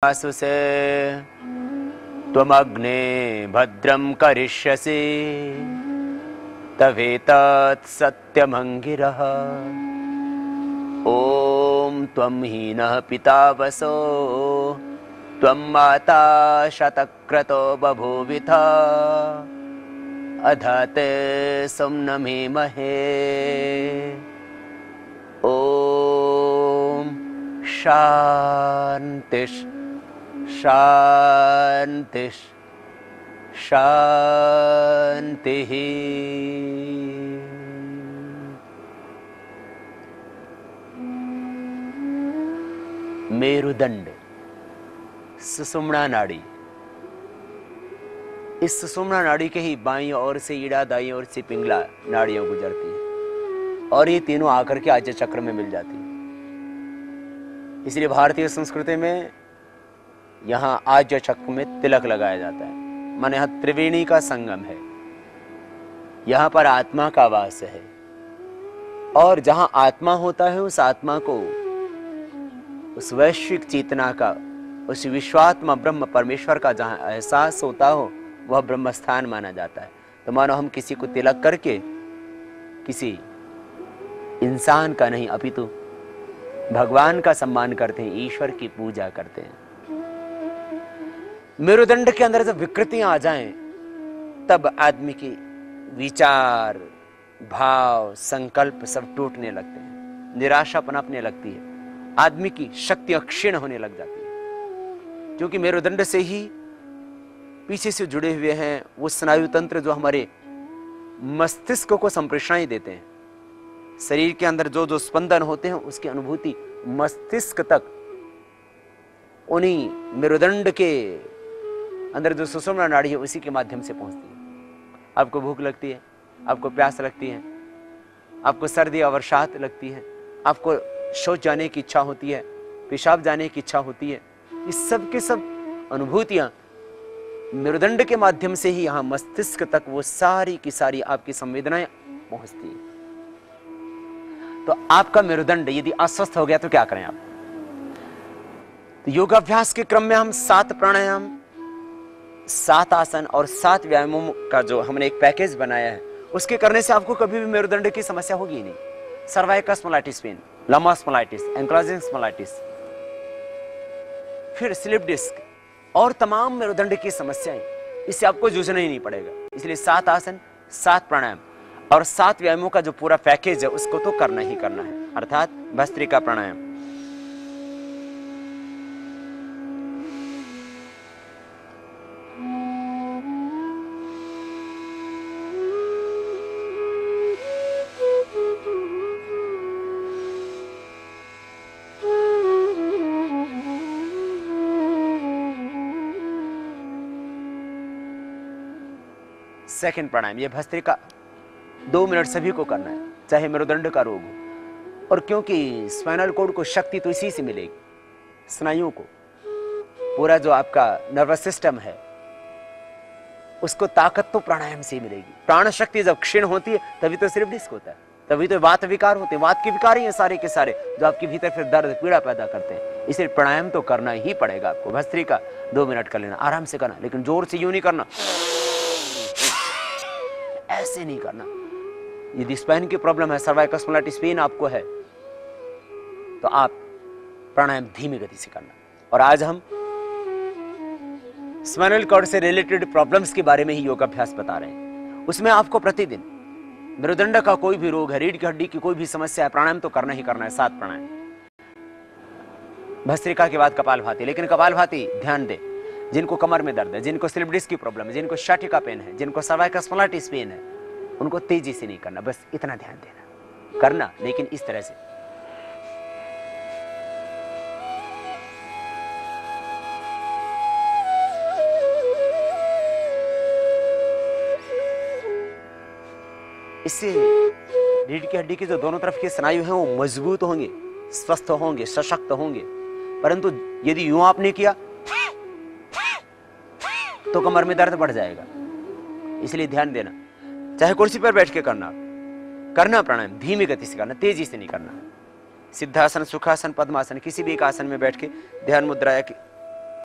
आसुसे त्वमग्ने भद्रं करिष्यसि तवेतत् सत्यमंगिरः। ॐ त्वं हीनः पिता वसो त्वं माता शतक्रतो बभूविथ अधते सुम्नमीमहे। ॐ शान्ति शांति शांति। मेरुदंड, सुषुम्ना नाड़ी। इस सुषुम्ना नाड़ी के ही बाईं ओर से ईड़ा, दाईं ओर से पिंगला नाड़ियां गुजरती हैं और ये तीनों आकर के आज्य चक्र में मिल जाती हैं। इसलिए भारतीय संस्कृति में यहाँ आज्य चक्र में तिलक लगाया जाता है, माने यहाँ त्रिवेणी का संगम है, यहाँ पर आत्मा का वास है और जहाँ आत्मा होता है उस आत्मा को, उस वैश्विक चेतना का, उस विश्वात्मा ब्रह्म परमेश्वर का जहाँ एहसास होता हो वह ब्रह्म स्थान माना जाता है। तो मानो हम किसी को तिलक करके किसी इंसान का नहीं अपितु भगवान का सम्मान करते हैं, ईश्वर की पूजा करते हैं। मेरुदंड के अंदर जब विकृतियां आ जाएं तब आदमी की विचार, भाव, संकल्प सब टूटने लगते हैं, निराशा पनपने लगती है, आदमी की शक्ति क्षीण होने लग जाती है। क्योंकि मेरुदंड से ही पीछे से जुड़े हुए हैं वो स्नायु तंत्र जो हमारे मस्तिष्क को संप्रेषणाएं देते हैं। शरीर के अंदर जो जो स्पंदन होते हैं उसकी अनुभूति मस्तिष्क तक उन्हीं मेरुदंड के अंदर जो सुषुम्ना नाड़ी है उसी के माध्यम से पहुंचती है। आपको भूख लगती है, आपको प्यास लगती है, आपको सर्दी अवसाद लगती है, आपको शौच जाने की इच्छा होती है, पेशाब जाने की इच्छा होती है, इस सब के सब अनुभूतियां मेरुदंड के माध्यम से ही यहां मस्तिष्क तक वो सारी की सारी आपकी संवेदनाएं पहुंचती है। तो आपका मेरुदंड यदि अस्वस्थ हो गया तो क्या करें आप? तो योगाभ्यास के क्रम में हम 7 प्राणायाम, 7 आसन और 7 व्यायामों का जो हमने एक पैकेज बनाया है उसके करने से आपको कभी भी मेरुदंड की समस्या होगी ही नहीं। Cervical spondylitis pain, lumbar spondylitis, ankylosing spondylitis, फिर स्लिप डिस्क और तमाम मेरुदंड की समस्याएं, इससे आपको जूझना ही नहीं पड़ेगा। इसलिए 7 आसन, 7 प्राणायाम और 7 व्यायामों का जो पूरा पैकेज है उसको तो करना ही करना है, अर्थात भस्त्रिका प्राणायाम। सेकंड प्राणायाम, ये भस्त्रिका 2 मिनट सभी को करना है, चाहे मेरुदंड का रोग हो। और क्योंकि स्पाइनल कॉर्ड को शक्ति तो इसी से मिलेगी, स्नायुओं को, पूरा जो आपका नर्वस सिस्टम है उसको ताकत तो प्राणायाम से ही मिलेगी। प्राण शक्ति जब क्षीण होती है तभी तो स्लिप डिस्क होता है, तभी तो वात विकार होते हैं। वात के विकार ही हैं सारे के सारे जो आपके भीतर फिर दर्द पीड़ा पैदा करते हैं। इसलिए प्राणायाम तो करना ही पड़ेगा आपको। भस्त्रिका 2 मिनट कर लेना, आराम से करना, लेकिन जोर से यूं नहीं करना, ऐसे नहीं करना। यदि स्पाइन की प्रॉब्लम है, सर्वाइकल स्पॉन्डिलाइटिस पेन आपको है, तो आप प्राणायाम धीमी गति से करना। और आज हम स्पाइनल कॉर्ड से रिलेटेड प्रॉब्लम्स के बारे में ही योगाभ्यास बता रहे हैं। उसमें आपको प्रतिदिन मेरुदंड का कोई भी रोग है, रीढ़ की हड्डी की कोई भी समस्या है, प्राणायाम तो करना ही करना है, 7 प्राणायाम। भस्त्रिका के बाद कपालभाति, लेकिन कपालभाति ध्यान दें, जिनको कमर में दर्द है, जिनको स्लिप डिस्क की प्रॉब्लम है, जिनको शाटिका पेन है, जिनको सर्वाइकल स्पॉन्डिलाइटिस पेन है, उनको तेजी से नहीं करना, बस इतना ध्यान देना, करना लेकिन इस तरह से। इससे रीढ़ की हड्डी की जो दोनों तरफ के स्नायु हैं वो मजबूत होंगे, स्वस्थ होंगे, सशक्त होंगे। परंतु यदि यूं आपने किया तो कमर में दर्द बढ़ जाएगा। इसलिए ध्यान देना, चाहे कुर्सी पर बैठ के करना प्राणायाम धीमी गति से करना, तेजी से नहीं करना। सिद्धासन, सुखासन, पद्मासन, किसी भी एक आसन में बैठ के ध्यान मुद्रा